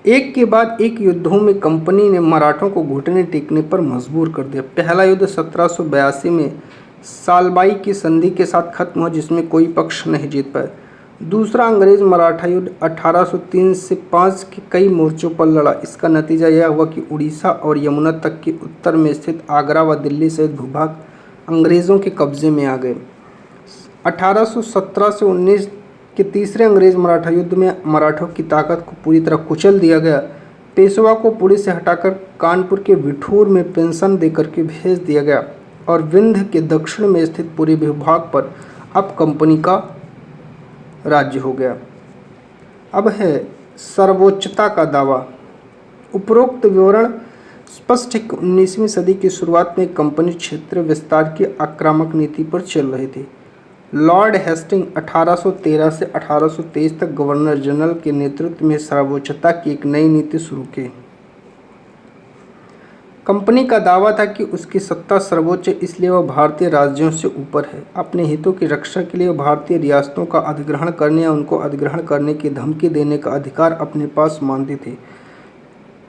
एक के बाद एक युद्धों में कंपनी ने मराठों को घुटने टेकने पर मजबूर कर दिया। पहला युद्ध 1782 में सालबाई की संधि के साथ खत्म हुआ, जिसमें कोई पक्ष नहीं जीत पाया। दूसरा अंग्रेज मराठा युद्ध 1803 से 5 के कई मोर्चों पर लड़ा। इसका नतीजा यह हुआ कि उड़ीसा और यमुना तक के उत्तर में स्थित आगरा व दिल्ली सहित भूभाग अंग्रेज़ों के कब्जे में आ गए। 1817 से 19 के तीसरे अंग्रेज मराठा युद्ध में मराठों की ताकत को पूरी तरह कुचल दिया गया। पेशवा को पुणे से हटाकर कानपुर के बिठूर में पेंशन देकर के भेज दिया गया और विंध्य के दक्षिण में स्थित पूरे भूभाग पर अब कंपनी का राज्य हो गया। अब है सर्वोच्चता का दावा। उपरोक्त विवरण स्पष्ट है कि 19वीं सदी की शुरुआत में कंपनी क्षेत्र विस्तार की आक्रामक नीति पर चल रही थी। लॉर्ड हेस्टिंग 1813 से 1823 तक गवर्नर जनरल के नेतृत्व में सर्वोच्चता की एक नई नीति शुरू की। कंपनी का दावा था कि उसकी सत्ता सर्वोच्च इसलिए वह भारतीय राज्यों से ऊपर है। अपने हितों की रक्षा के लिए भारतीय रियासतों का अधिग्रहण करने या उनको अधिग्रहण करने की धमकी देने का अधिकार अपने पास मानते थे।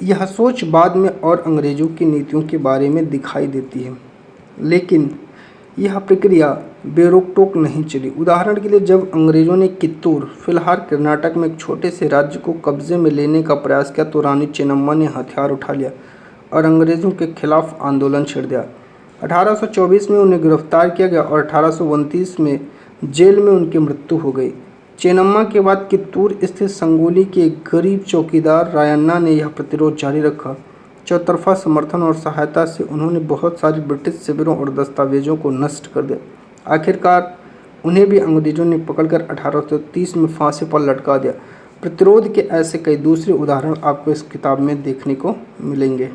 यह सोच बाद में और अंग्रेजों की नीतियों के बारे में दिखाई देती है, लेकिन यह प्रक्रिया बेरोक टोक नहीं चली। उदाहरण के लिए जब अंग्रेजों ने कित्तूर, फिलहाल कर्नाटक में एक छोटे से राज्य को कब्जे में लेने का प्रयास किया तो रानी चेन्नम्मा ने हथियार उठा लिया और अंग्रेज़ों के खिलाफ आंदोलन छेड़ दिया। 1824 में उन्हें गिरफ्तार किया गया और 1829 में जेल में उनकी मृत्यु हो गई। चेन्नम्मा के बाद कित्तूर स्थित संगोली के एक गरीब चौकीदार रायन्ना ने यह प्रतिरोध जारी रखा। चौतरफा समर्थन और सहायता से उन्होंने बहुत सारे ब्रिटिश शिविरों और दस्तावेजों को नष्ट कर दिया। आखिरकार उन्हें भी अंग्रेजों ने पकड़कर 1830 में फांसी पर लटका दिया। प्रतिरोध के ऐसे कई दूसरे उदाहरण आपको इस किताब में देखने को मिलेंगे।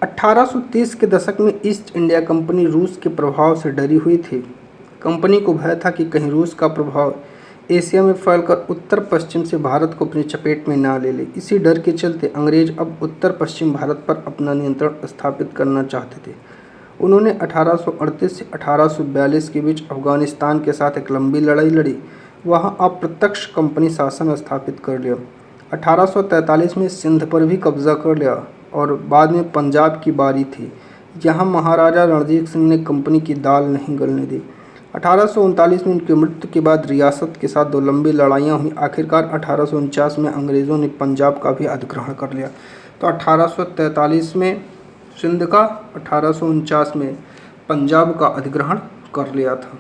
1830 के दशक में ईस्ट इंडिया कंपनी रूस के प्रभाव से डरी हुई थी। कंपनी को भय था कि कहीं रूस का प्रभाव एशिया में फैलकर उत्तर पश्चिम से भारत को अपनी चपेट में ना ले ले। इसी डर के चलते अंग्रेज अब उत्तर पश्चिम भारत पर अपना नियंत्रण स्थापित करना चाहते थे। उन्होंने 1838 से 1842 के बीच अफगानिस्तान के साथ एक लंबी लड़ाई लड़ी। वहां अप्रत्यक्ष कंपनी शासन स्थापित कर लिया। 1843 में सिंध पर भी कब्जा कर लिया और बाद में पंजाब की बारी थी। यहाँ महाराजा रणजीत सिंह ने कंपनी की दाल नहीं गलने दी। 1839 में उनकी मृत्यु के बाद रियासत के साथ 2 लंबी लड़ाइयाँ हुई। आखिरकार 1849 में अंग्रेज़ों ने पंजाब का भी अधिग्रहण कर लिया। तो 1843 में सिंध का, 1849 में पंजाब का अधिग्रहण कर लिया था।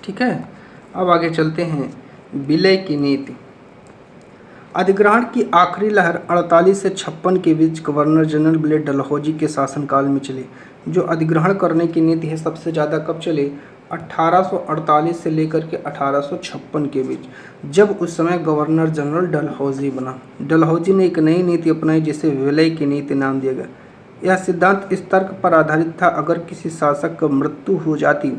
ठीक है, अब आगे चलते हैं। विलय की नीति। अधिग्रहण की आखिरी लहर 48 से 56 के बीच गवर्नर जनरल विले डलहौजी के शासनकाल में चली। जो अधिग्रहण करने की नीति है सबसे ज़्यादा कब चली? 1848 से लेकर के 1856 के बीच, जब उस समय गवर्नर जनरल डलहौजी बना। डलहौजी ने एक नई नीति अपनाई जिसे विलय की नीति नाम दिया गया। यह सिद्धांत इस तर्क पर आधारित था, अगर किसी शासक की मृत्यु हो जाती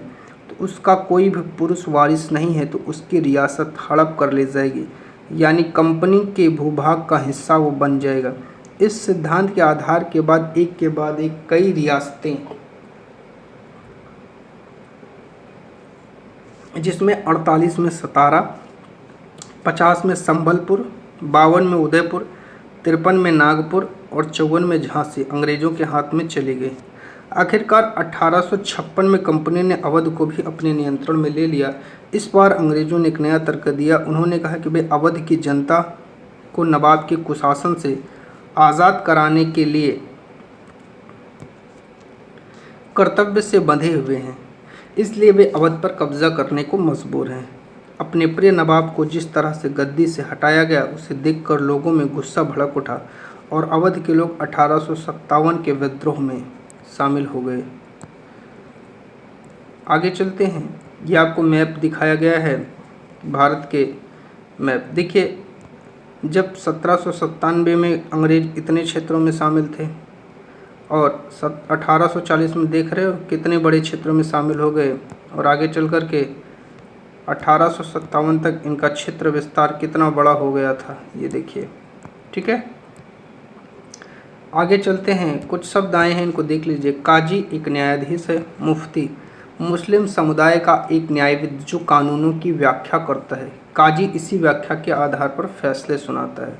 तो उसका कोई भी पुरुष वारिस नहीं है तो उसकी रियासत हड़प कर ली जाएगी, यानी कंपनी के भूभाग का हिस्सा वो बन जाएगा। इस सिद्धांत के आधार के बाद एक कई रियासतें, जिसमें 48 में सतारा, 50 में संबलपुर, 52 में उदयपुर, 53 में नागपुर और 54 में झांसी अंग्रेजों के हाथ में चली गई। आखिरकार 1856 में कंपनी ने अवध को भी अपने नियंत्रण में ले लिया। इस बार अंग्रेजों ने एक नया तर्क दिया। उन्होंने कहा कि वे अवध की जनता को नवाब के कुशासन से आज़ाद कराने के लिए कर्तव्य से बंधे हुए हैं, इसलिए वे अवध पर कब्जा करने को मजबूर हैं। अपने प्रिय नवाब को जिस तरह से गद्दी से हटाया गया उसे देखकर लोगों में गुस्सा भड़क उठा और अवध के लोग 1857 के विद्रोह में शामिल हो गए। आगे चलते हैं। ये आपको मैप दिखाया गया है, भारत के मैप। देखिए, जब 1797 में अंग्रेज इतने क्षेत्रों में शामिल थे और 1840 में देख रहे हो कितने बड़े क्षेत्रों में शामिल हो गए, और आगे चल कर के 1857 तक इनका क्षेत्र विस्तार कितना बड़ा हो गया था, ये देखिए। ठीक है, आगे चलते हैं। कुछ शब्द आए हैं, इनको देख लीजिए। काजी एक न्यायाधीश है। मुफ्ती मुस्लिम समुदाय का एक न्यायविद जो कानूनों की व्याख्या करता है। काजी इसी व्याख्या के आधार पर फैसले सुनाता है।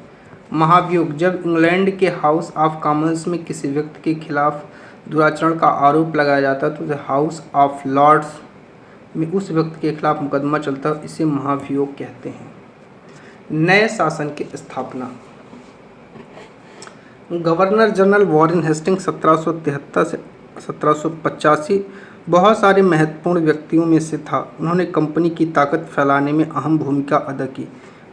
महाभियोग जब इंग्लैंड के हाउस ऑफ कॉमन्स में किसी व्यक्ति के खिलाफ दुराचरण का आरोप लगाया जाता है तो उसे हाउस ऑफ लॉर्ड्स में उस व्यक्ति के खिलाफ मुकदमा चलता है, इसे महाभियोग कहते हैं। नए शासन की स्थापना। गवर्नर जनरल वॉरेन हेस्टिंग्स 1773 से 1785 बहुत सारे महत्वपूर्ण व्यक्तियों में से था। उन्होंने कंपनी की ताकत फैलाने में अहम भूमिका अदा की।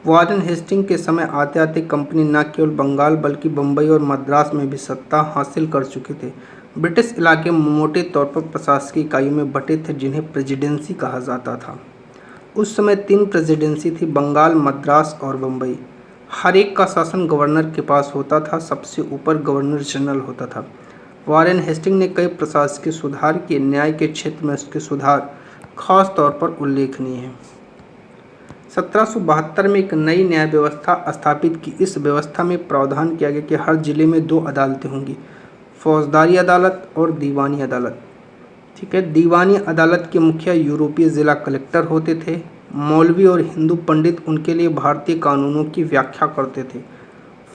वॉरेन हेस्टिंग के समय आते आते कंपनी न केवल बंगाल बल्कि बम्बई और मद्रास में भी सत्ता हासिल कर चुके थे। ब्रिटिश इलाके मोटे तौर पर प्रशासकीय इकाइयों में बटे थे जिन्हें प्रेसिडेंसी कहा जाता था। उस समय 3 प्रेसिडेंसी थी, बंगाल, मद्रास और बम्बई। हर एक का शासन गवर्नर के पास होता था, सबसे ऊपर गवर्नर जनरल होता था। वॉरेन हेस्टिंग ने कई प्रशासकीय सुधार किए। न्याय के क्षेत्र में उसके सुधार खास तौर पर उल्लेखनीय हैं। 1772 में एक नई न्याय व्यवस्था स्थापित की। इस व्यवस्था में प्रावधान किया गया कि हर जिले में 2 अदालतें होंगी, फौजदारी अदालत और दीवानी अदालत। ठीक है, दीवानी अदालत के मुखिया यूरोपीय जिला कलेक्टर होते थे। मौलवी और हिंदू पंडित उनके लिए भारतीय कानूनों की व्याख्या करते थे।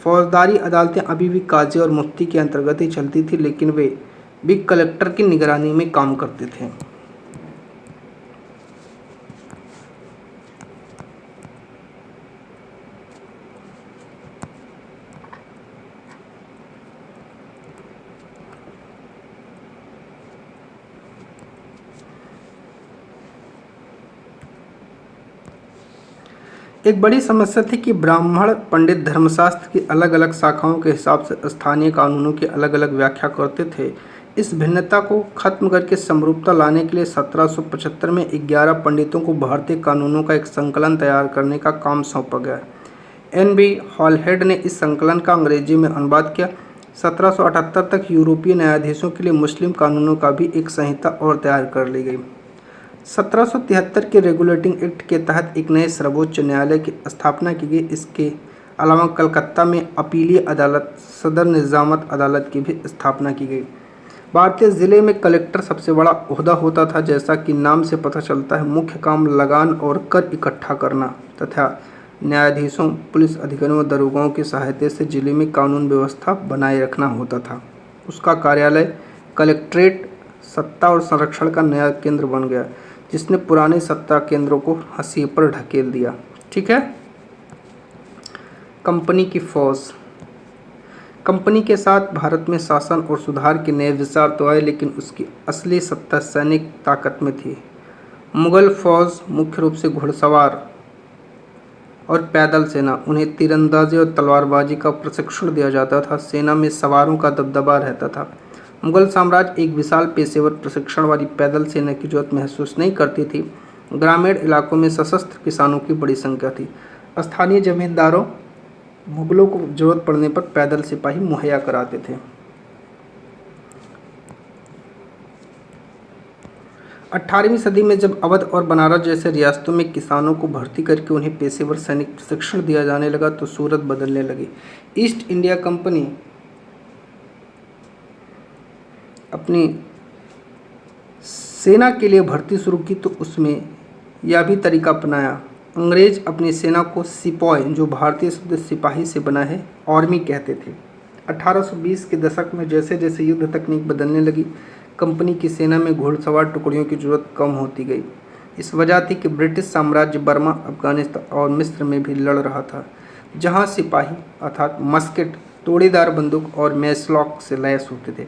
फौजदारी अदालतें अभी भी काजी और मुफ्ती के अंतर्गत ही चलती थी, लेकिन वे भी कलेक्टर की निगरानी में काम करते थे। एक बड़ी समस्या थी कि ब्राह्मण पंडित धर्मशास्त्र की अलग अलग शाखाओं के हिसाब से स्थानीय कानूनों की अलग अलग व्याख्या करते थे। इस भिन्नता को खत्म करके समरूपता लाने के लिए 1775 में 11 पंडितों को भारतीय कानूनों का एक संकलन तैयार करने का काम सौंपा गया। एन.बी. हॉलहेड ने इस संकलन का अंग्रेजी में अनुवाद किया। 1778 तक यूरोपीय न्यायाधीशों के लिए मुस्लिम कानूनों का भी एक संहिता और तैयार कर ली गई। 1773 के रेगुलेटिंग एक्ट के तहत एक नए सर्वोच्च न्यायालय की स्थापना की गई। इसके अलावा कलकत्ता में अपीलीय अदालत, सदर निजामत अदालत की भी स्थापना की गई। भारतीय जिले में कलेक्टर सबसे बड़ा ओहदा होता था। जैसा कि नाम से पता चलता है, मुख्य काम लगान और कर इकट्ठा करना तथा न्यायाधीशों, पुलिस अधिकारियों और दरोगाओं की सहायता से जिले में कानून व्यवस्था बनाए रखना होता था। उसका कार्यालय कलेक्ट्रेट सत्ता और संरक्षण का नया केंद्र बन गया, जिसने पुराने सत्ता केंद्रों को हंसी पर ढकेल दिया। ठीक है। कंपनी की फौज। कंपनी के साथ भारत में शासन और सुधार के नए विचार तो आए, लेकिन उसकी असली सत्ता सैनिक ताकत में थी। मुगल फौज मुख्य रूप से घुड़सवार और पैदल सेना, उन्हें तीरंदाजी और तलवारबाजी का प्रशिक्षण दिया जाता था। सेना में सवारों का दबदबा रहता था। मुगल साम्राज्य एक विशाल पेशेवर प्रशिक्षण वाली पैदल सेना की जरूरत महसूस नहीं करती थी। ग्रामीण इलाकों में सशस्त्र किसानों की बड़ी संख्या थी। स्थानीय जमींदारों मुगलों को जरूरत पड़ने पर पैदल सिपाही मुहैया कराते थे। 18वीं सदी में जब अवध और बनारस जैसे रियासतों में किसानों को भर्ती करके उन्हें पेशेवर सैनिक प्रशिक्षण दिया जाने लगा तो सूरत बदलने लगी। ईस्ट इंडिया कंपनी अपनी सेना के लिए भर्ती शुरू की तो उसमें यह भी तरीका अपनाया। अंग्रेज अपनी सेना को सिपॉय, जो भारतीय शब्द सिपाही से बना है, आर्मी कहते थे। 1820 के दशक में जैसे जैसे युद्ध तकनीक बदलने लगी, कंपनी की सेना में घुड़सवार टुकड़ियों की जरूरत कम होती गई। इस वजह थी कि ब्रिटिश साम्राज्य बर्मा, अफगानिस्तान और मिस्र में भी लड़ रहा था, जहां सिपाही अर्थात मस्केट, तोड़ीदार बंदूक और मैचलॉक से लैस होते थे।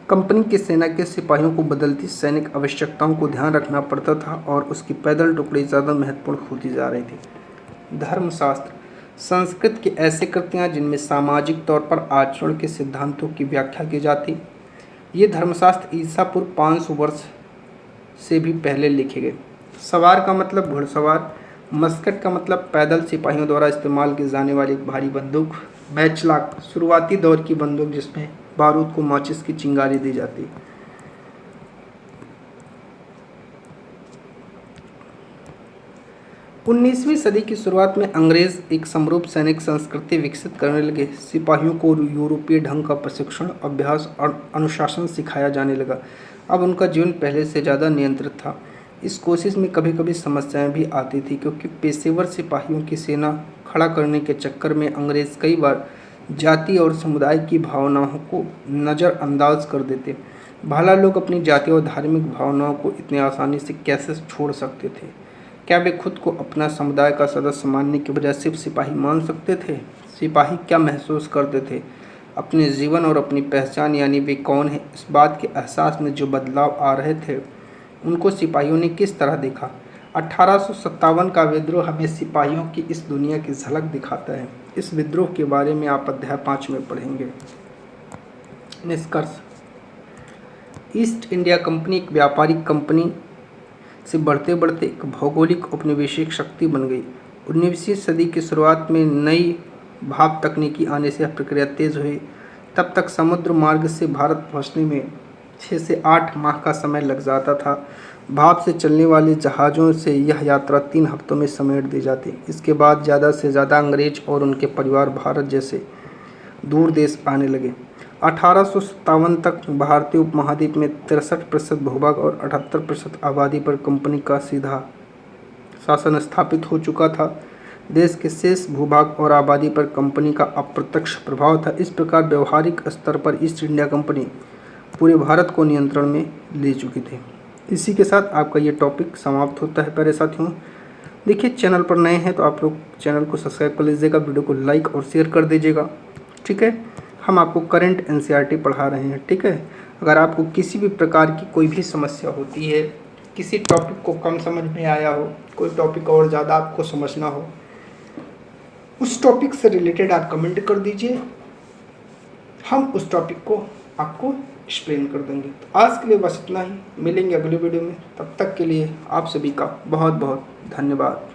कंपनी की सेना के सिपाहियों को बदलती सैनिक आवश्यकताओं को ध्यान रखना पड़ता था और उसकी पैदल टुकड़ी ज़्यादा महत्वपूर्ण होती जा रही थी। धर्मशास्त्र। संस्कृत की ऐसी कृतियाँ जिनमें सामाजिक तौर पर आचरण के सिद्धांतों की व्याख्या की जाती, ये धर्मशास्त्र ईसा पूर्व 500 वर्ष से भी पहले लिखे गए। सवार का मतलब घुड़सवार, मस्कट का मतलब पैदल सिपाहियों द्वारा इस्तेमाल की जाने वाली भारी बंदूक, मैचलॉक शुरुआती दौर की बंदूक जिसमें बारूद को माचिस की चिंगारी दी जाती। 19वीं सदी की शुरुआत में अंग्रेज एक समरूप सैनिक संस्कृति विकसित करने लगे। सिपाहियों को यूरोपीय ढंग का प्रशिक्षण, अभ्यास और अनुशासन सिखाया जाने लगा। अब उनका जीवन पहले से ज़्यादा नियंत्रित था। इस कोशिश में कभी कभी समस्याएं भी आती थी, क्योंकि पेशेवर सिपाहियों की सेना खड़ा करने के चक्कर में अंग्रेज कई बार जाति और समुदाय की भावनाओं को नज़रअंदाज कर देते। भला लोग अपनी जाति और धार्मिक भावनाओं को इतनी आसानी से कैसे छोड़ सकते थे? क्या वे खुद को अपना समुदाय का सदस्य मानने की बजाय सिर्फ सिपाही मान सकते थे? सिपाही क्या महसूस करते थे? अपने जीवन और अपनी पहचान यानी वे कौन है, इस बात के एहसास में जो बदलाव आ रहे थे, उनको सिपाहियों ने किस तरह देखा? 1857 का विद्रोह हमें सिपाहियों की इस दुनिया की झलक दिखाता है। इस विद्रोह के बारे में आप अध्याय 5 में पढ़ेंगे। निष्कर्ष। ईस्ट इंडिया कंपनी एक व्यापारिक कंपनी से बढ़ते बढ़ते एक भौगोलिक औपनिवेशिक शक्ति बन गई। 19वीं सदी की शुरुआत में नई भाप तकनीकी आने से यह प्रक्रिया तेज हुई। तब तक समुद्र मार्ग से भारत पहुंचने में 6 से 8 माह का समय लग जाता था। भाप से चलने वाले जहाज़ों से यह यात्रा 3 हफ्तों में समेट दी जाती। इसके बाद ज़्यादा से ज़्यादा अंग्रेज और उनके परिवार भारत जैसे दूर देश आने लगे। 1857 तक भारतीय उपमहाद्वीप में 63% भूभाग और 78% आबादी पर कंपनी का सीधा शासन स्थापित हो चुका था। देश के शेष भूभाग और आबादी पर कंपनी का अप्रत्यक्ष प्रभाव था। इस प्रकार व्यवहारिक स्तर पर ईस्ट इंडिया कंपनी पूरे भारत को नियंत्रण में ले चुकी थी। इसी के साथ आपका ये टॉपिक समाप्त होता है। प्यारे साथियों, देखिए चैनल पर नए हैं तो आप लोग चैनल को सब्सक्राइब कर लीजिएगा, वीडियो को लाइक और शेयर कर दीजिएगा। ठीक है, हम आपको करंट एनसीईआरटी पढ़ा रहे हैं। ठीक है, अगर आपको किसी भी प्रकार की कोई भी समस्या होती है, किसी टॉपिक को कम समझ में आया हो, कोई टॉपिक और ज़्यादा आपको समझना हो, उस टॉपिक से रिलेटेड आप कमेंट कर दीजिए, हम उस टॉपिक को आपको एक्सप्लेन कर देंगे। तो आज के लिए बस इतना ही, मिलेंगे अगले वीडियो में। तब तक के लिए आप सभी का बहुत बहुत धन्यवाद।